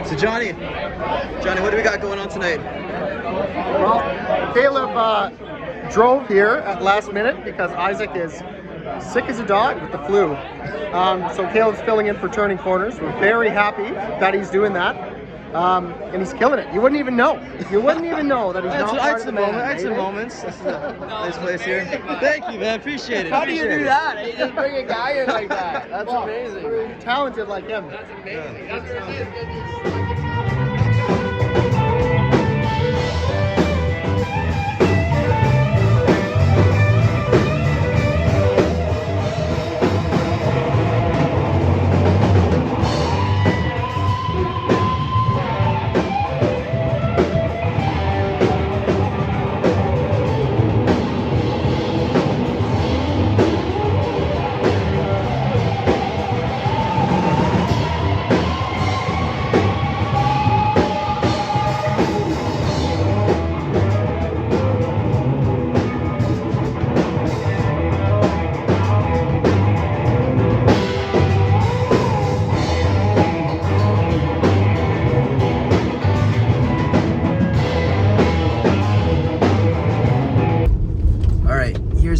So Johnny, what do we got going on tonight? Well, Caleb drove here at last minute because Isaac is sick as a dog with the flu. So Caleb's filling in for Turning Corners. We're very happy that he's doing that. And he's killing it. You wouldn't even know. You wouldn't even know that he's not part of the band. I had some moments. This is a nice place here. Thank you, man. Appreciate it. How do you do that? You just bring a guy in like that. That's amazing. Talented like him. That's amazing. That's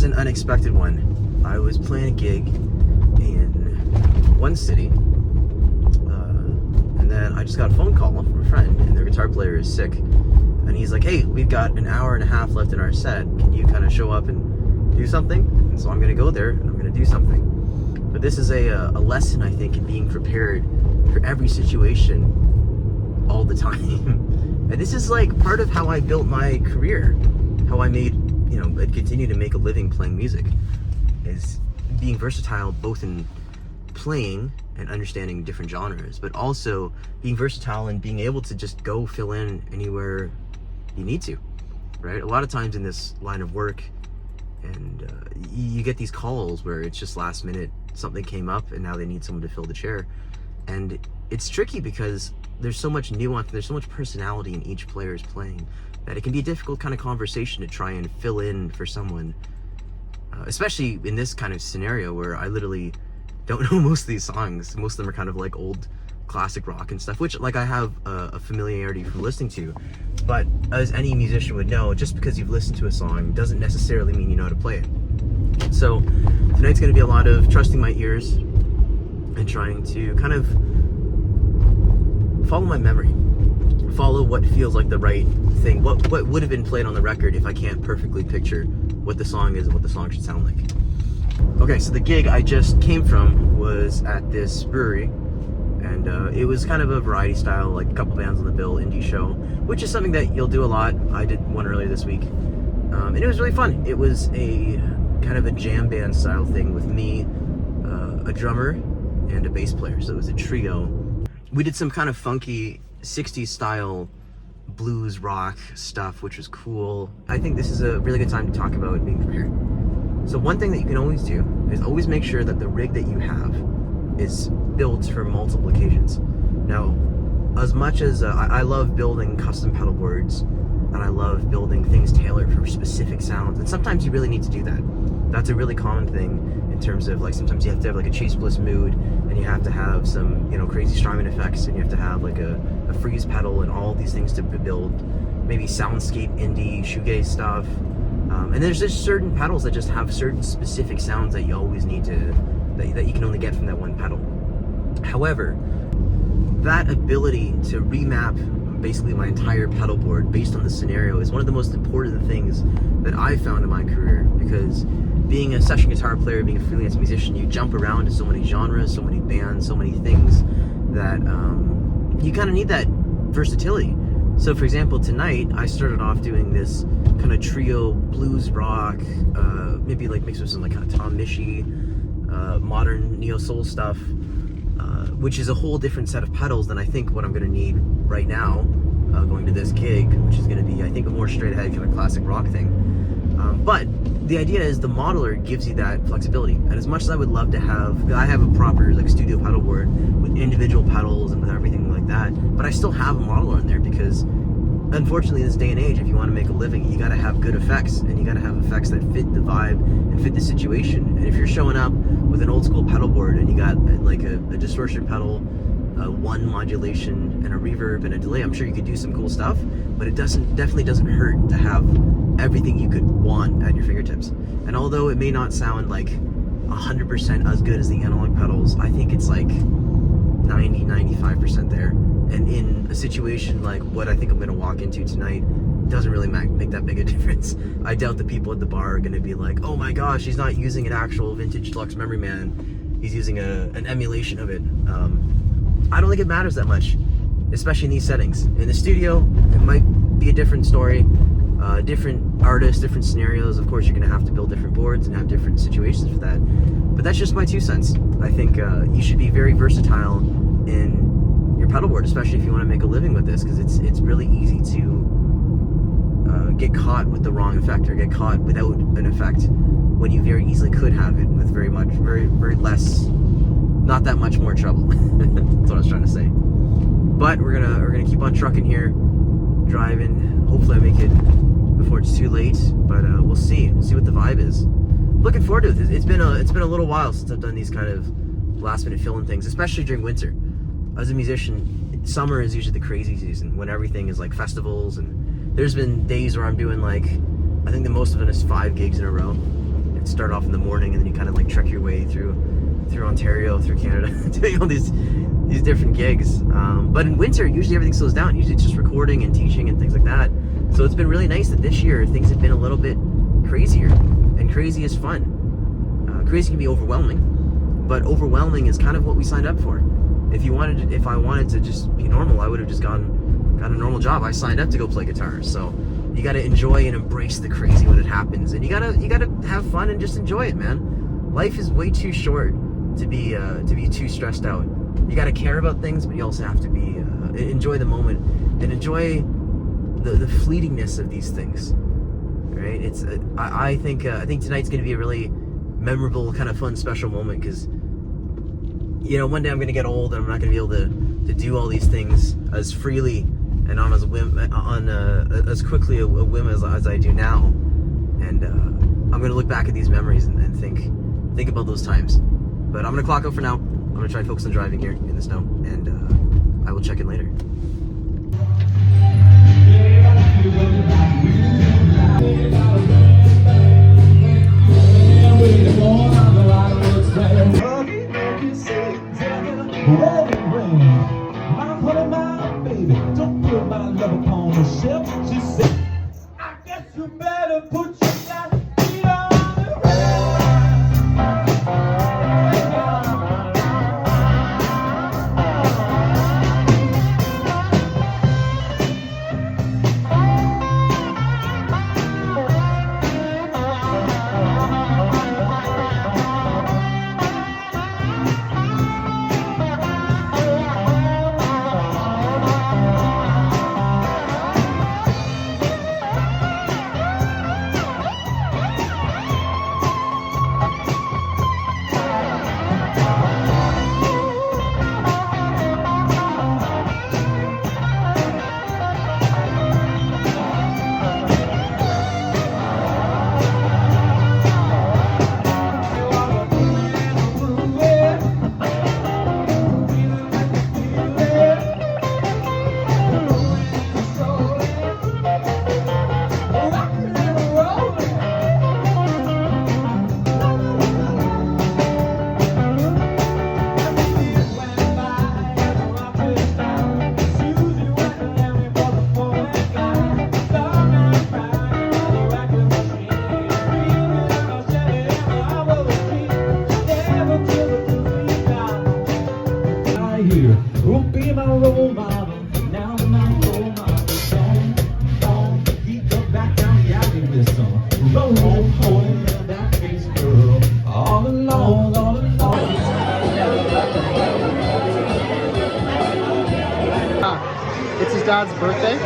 an unexpected one. I was playing a gig in one city, and then I just got a phone call from a friend, and their guitar player is sick, and he's like, hey, we've got an hour and a half left in our set, can you kind of show up and do something? And so I'm gonna go there and I'm gonna do something. But this is a lesson, I think, in being prepared for every situation all the time. And this is like part of how I built my career, how I made, I'd continue to make a living playing music, is being versatile both in playing and understanding different genres, but also being versatile and being able to just go fill in anywhere you need to, right? A lot of times in this line of work, and you get these calls where it's just last minute, something came up and now they need someone to fill the chair. And it's tricky because there's so much nuance, there's so much personality in each player's playing, that it can be a difficult kind of conversation to try and fill in for someone, especially in this kind of scenario where I literally don't know most of these songs. Most of them are kind of like old classic rock and stuff, which like I have a familiarity from listening to, but as any musician would know, just because you've listened to a song doesn't necessarily mean you know how to play it. So tonight's going to be a lot of trusting my ears and trying to kind of follow my memory, follow what feels like the right thing, what would have been played on the record if I can't perfectly picture what the song is and what the song should sound like. Okay, so the gig I just came from was at this brewery, and it was kind of a variety style, like a couple bands on the bill, indie show, which is something that you'll do a lot. I did one earlier this week, and it was really fun. It was a kind of a jam band style thing with me, a drummer, and a bass player, so it was a trio. We did some kind of funky 60s style blues rock stuff, which was cool. I think this is a really good time to talk about being prepared. So one thing that you can always do is always make sure that the rig that you have is built for multiple occasions. Now, as much as I love building custom pedal boards, and I love building things tailored for specific sounds, and sometimes you really need to do that. That's a really common thing in terms of like sometimes you have to have like a Chase Bliss mood, and you have to have some crazy Strymon effects, and you have to have like a freeze pedal and all these things to build maybe soundscape indie shoegaze stuff. And there's just certain pedals that just have certain specific sounds that you always need to, that you can only get from that one pedal. However, that ability to remap basically my entire pedal board based on the scenario is one of the most important things that I've found in my career, because being a session guitar player, being a freelance musician, you jump around to so many genres, so many bands, so many things that you kind of need that versatility. So for example, tonight I started off doing this kind of trio blues rock, maybe like mixed with some like kind of Tom Mischke, modern neo soul stuff, which is a whole different set of pedals than I think what I'm going to need right now going to this gig, which is going to be, I think, a more straight ahead kind of classic rock thing. But the idea is the modeler gives you that flexibility, and as much as I would love to have, I have a proper like studio pedal board with individual pedals and with everything like that, but I still have a modeler in there because unfortunately in this day and age, if you want to make a living, you got to have good effects, and you got to have effects that fit the vibe and fit the situation. And if you're showing up with an old school pedal board and you got like a distortion pedal, one modulation and a reverb and a delay, I'm sure you could do some cool stuff, but it definitely doesn't hurt to have everything you could want at your fingertips. And although it may not sound like 100% as good as the analog pedals, I think it's like 90-95% there. And in a situation like what I think I'm going to walk into tonight, it doesn't really make that big a difference. I doubt the people at the bar are going to be like, oh my gosh, he's not using an actual vintage deluxe Memory Man, he's using an emulation of it. I don't think it matters that much, especially in these settings. In the studio, it might be a different story, different artists, different scenarios. Of course, you're going to have to build different boards and have different situations for that. But that's just my 2 cents. I think you should be very versatile in your pedal board, especially if you want to make a living with this, because it's really easy to get caught with the wrong effect or get caught without an effect when you very easily could have it with very less, not that much more trouble. That's what I was trying to say. But we're gonna keep on trucking here, driving. Hopefully I make it before it's too late, but we'll see what the vibe is. Looking forward to it. It's been a little while since I've done these kind of last minute fill-in things, especially during winter. As a musician, summer is usually the crazy season when everything is like festivals, and there's been days where I'm doing like, I think the most of it is 5 gigs in a row. It start off in the morning and then you kind of like trek your way through Ontario, through Canada, doing all these different gigs. But in winter, usually everything slows down. Usually it's just recording and teaching and things like that. So it's been really nice that this year things have been a little bit crazier, and crazy is fun. Crazy can be overwhelming, but overwhelming is kind of what we signed up for. If I wanted to just be normal, I would have just got a normal job. I signed up to go play guitar. So you got to enjoy and embrace the crazy when it happens, and you gotta have fun and just enjoy it, man. Life is way too short to be too stressed out. You got to care about things, but you also have to be enjoy the moment and enjoy the fleetingness of these things. Right? It's I think tonight's going to be a really memorable, kind of fun, special moment, because one day I'm going to get old and I'm not going to be able to do all these things as freely and on as quickly a whim as I do now. And I'm going to look back at these memories and think about those times. But I'm going to clock out for now. I'm going to try and focus on driving here in the snow, and I will check in later. Don't put my love upon the shelf. She said, I guess you better put your feet on the ground. Won't be my role model. Now my role model. Don't keep the back down, yeah, I give this song. Roll, holding that face, girl. All alone, all alone. It's his dad's birthday.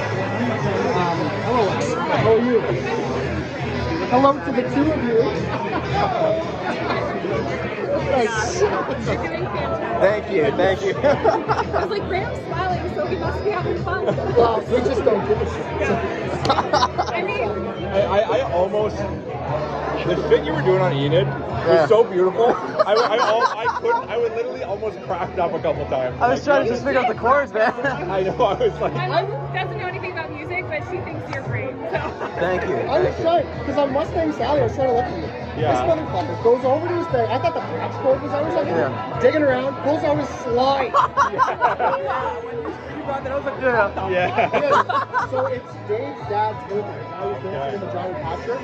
Hello, how are you? Hello to the two of you. You're doing fantastic. Thank you, thank you. I was like, Graham's smiling, so he must be having fun. Well, we just don't give a shit. I mean, I almost, the shit you were doing on Enid Yeah. was so beautiful. I would literally almost cracked up a couple times. I was trying to just figure out the chords, man. I know, I was like, my mom doesn't know anything about music, but she thinks you're great. So. Thank you. I was trying, because on Mustang Sally, I was trying to look at you. Yeah. This motherfucker goes over to his thing. I thought the patch cord was out or something. Yeah. Digging around, pulls out his slide. Yeah. yeah. So it's Dave's dad's birthday. I was dancing in the Johnny Pasture.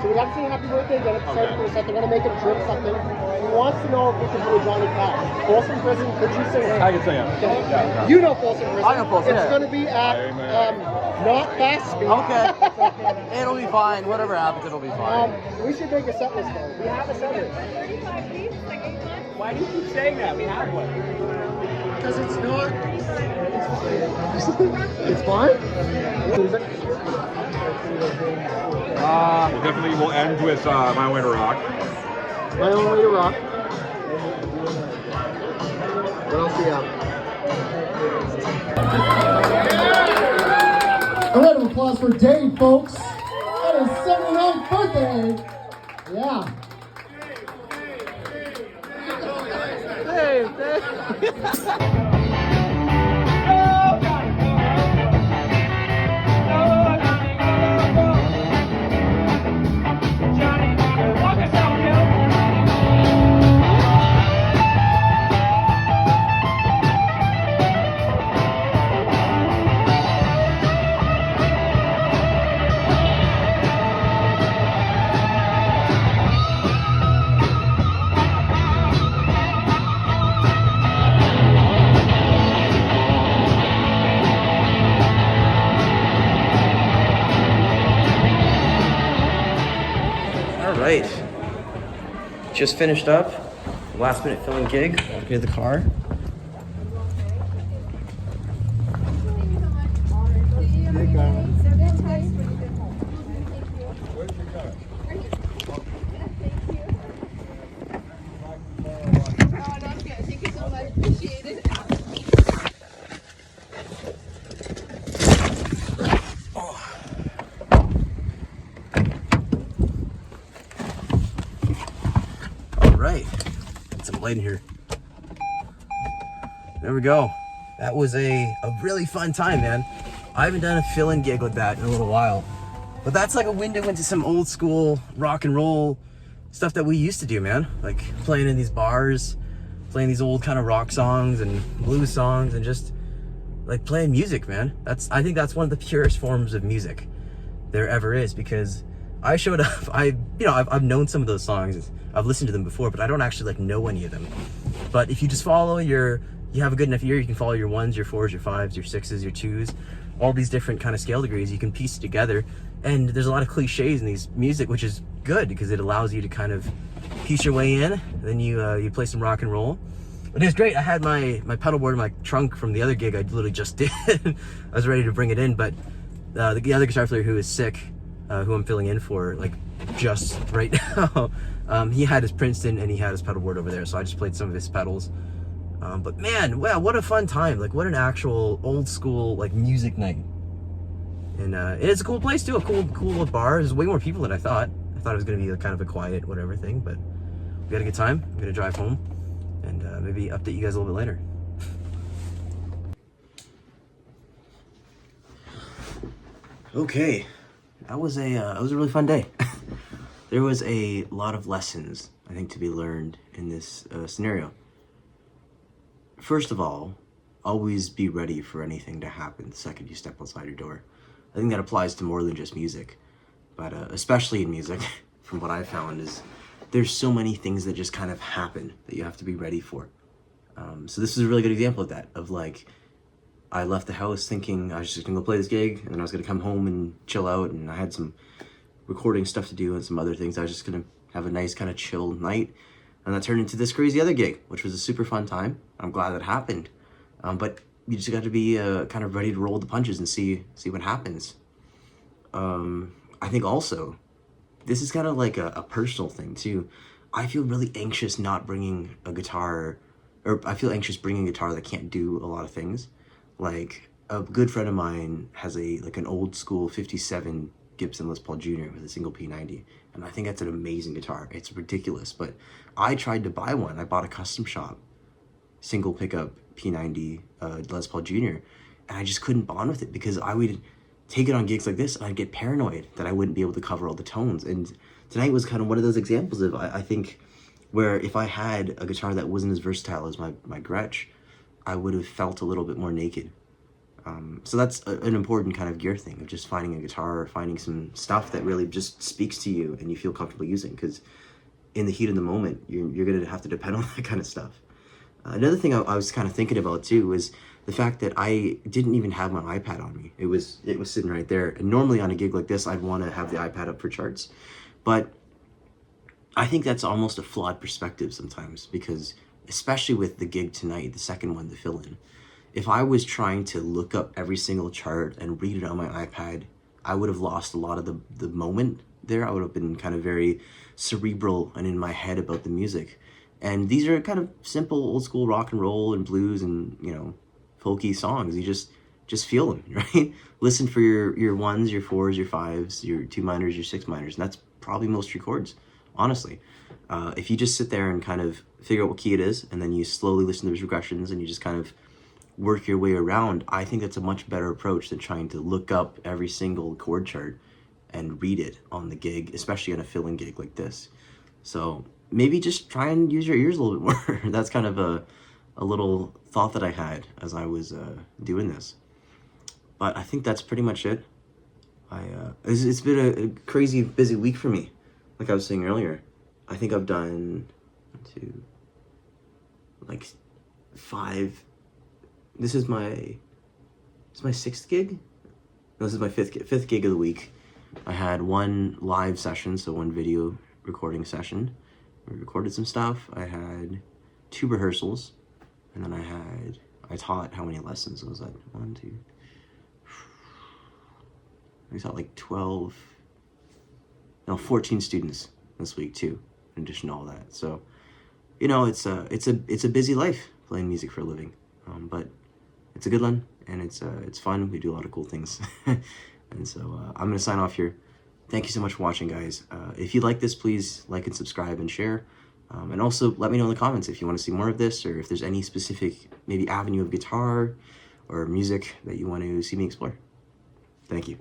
So we got to sing happy birthday, get it started for a second. They're going to make it drip something. He wants to know if we can do a Johnny Cash. Folsom Prison, could you sing it? I can sing it. Okay. Yeah. You know Folsom Prison. I know Folsom, It's yeah. going to be at not fast speed. Okay. It'll be fine. Whatever happens, it'll be fine. We should make a set list though. We have a set list. 35 beats, like 8 months. Why do you keep saying that? We have one. Because it's not. It's fine. Music. We'll definitely will end with My Way to Rock. My Own Way to Rock. What else do you have? A round of applause for Dave, folks. On his 79th birthday. Yeah. All right. Just finished up. Last minute filling gig. Here's the car. Thank you so much. Appreciate it. All right. Get some light in here. There we go. That was a really fun time, man. I haven't done a fill-in gig like that in a little while. But that's like a window into some old school rock and roll stuff that we used to do, man. Like playing in these bars, playing these old kind of rock songs and blues songs, and just like playing music, man. I think that's one of the purest forms of music there ever is, because I showed up, I've known some of those songs, I've listened to them before, but I don't actually like know any of them. But if you just follow you have a good enough ear, you can follow your 1s, your 4s, your 5s, your 6s, your 2s, all these different kind of scale degrees, you can piece together. And there's a lot of cliches in these music, which is good because it allows you to kind of piece your way in. Then you play some rock and roll. But it was great. I had my pedal board in my trunk from the other gig I literally just did. I was ready to bring it in, but the other guitar player who is sick, who I'm filling in for, like just right now, he had his Princeton and he had his pedal board over there, so I just played some of his pedals. But man, wow, what a fun time. Like what an actual old school like music night. And it's a cool place too, a cool little bar. There's way more people than I thought. I thought it was gonna be kind of a quiet whatever thing, but we had a good time. I'm gonna drive home and maybe update you guys a little bit later. Okay, that was a really fun day. There was a lot of lessons, I think, to be learned in this scenario. First of all, always be ready for anything to happen the second you step outside your door. I think that applies to more than just music, but especially in music, from what I've found, is there's so many things that just kind of happen that you have to be ready for. So this is a really good example of that, of like, I left the house thinking I was just gonna go play this gig, and then I was gonna come home and chill out, and I had some recording stuff to do and some other things. I was just gonna have a nice kind of chill night, and that turned into this crazy other gig, which was a super fun time. I'm glad that happened, but you just got to be kind of ready to roll the punches and see what happens. I think also, this is kind of like a personal thing too. I feel really anxious not bringing a guitar or I feel anxious bringing a guitar that can't do a lot of things. Like a good friend of mine has an old school 57 Gibson Les Paul Jr. with a single P90, and I think that's an amazing guitar. It's ridiculous, but I tried to buy one. I bought a custom shop single pickup P90 Les Paul Jr., and I just couldn't bond with it because I would take it on gigs like this and I'd get paranoid that I wouldn't be able to cover all the tones. And tonight was kind of one of those examples of, I think, where if I had a guitar that wasn't as versatile as my Gretsch, I would have felt a little bit more naked. So that's an important kind of gear thing, of just finding a guitar or finding some stuff that really just speaks to you and you feel comfortable using, because in the heat of the moment, you're going to have to depend on that kind of stuff. Another thing I was kind of thinking about too was the fact that I didn't even have my iPad on me. It was sitting right there. And normally on a gig like this, I'd want to have the iPad up for charts. But I think that's almost a flawed perspective sometimes, because especially with the gig tonight, the second one, the fill-in, if I was trying to look up every single chart and read it on my iPad, I would have lost a lot of the moment there. I would have been kind of very cerebral and in my head about the music. And these are kind of simple old school rock and roll and blues and, you know, folky songs. You just feel them, right? Listen for your ones, your fours, your fives, your two minors, your six minors. And that's probably most of your chords, honestly. If you just sit there and kind of figure out what key it is, and then you slowly listen to those regressions and you just kind of work your way around, I think that's a much better approach than trying to look up every single chord chart and read it on the gig, especially on a fill-in gig like this. So maybe just try and use your ears a little bit more. That's kind of a little thought that I had as I was doing this. But I think that's pretty much it. It's been a crazy busy week for me. Like I was saying earlier, I think I've done 5. This is my sixth gig? No, this is my fifth gig of the week. I had one live session, so one video recording session. We recorded some stuff. I had 2 rehearsals, and then I taught how many lessons was that? 1, 2. I taught like 14 students this week too, in addition to all that. So, you know, it's a busy life playing music for a living, but it's a good one, and it's fun. We do a lot of cool things. And so I'm gonna sign off here. Thank you so much for watching, guys. If you like this, please like and subscribe and share. And also let me know in the comments if you want to see more of this, or if there's any specific maybe avenue of guitar or music that you want to see me explore. Thank you.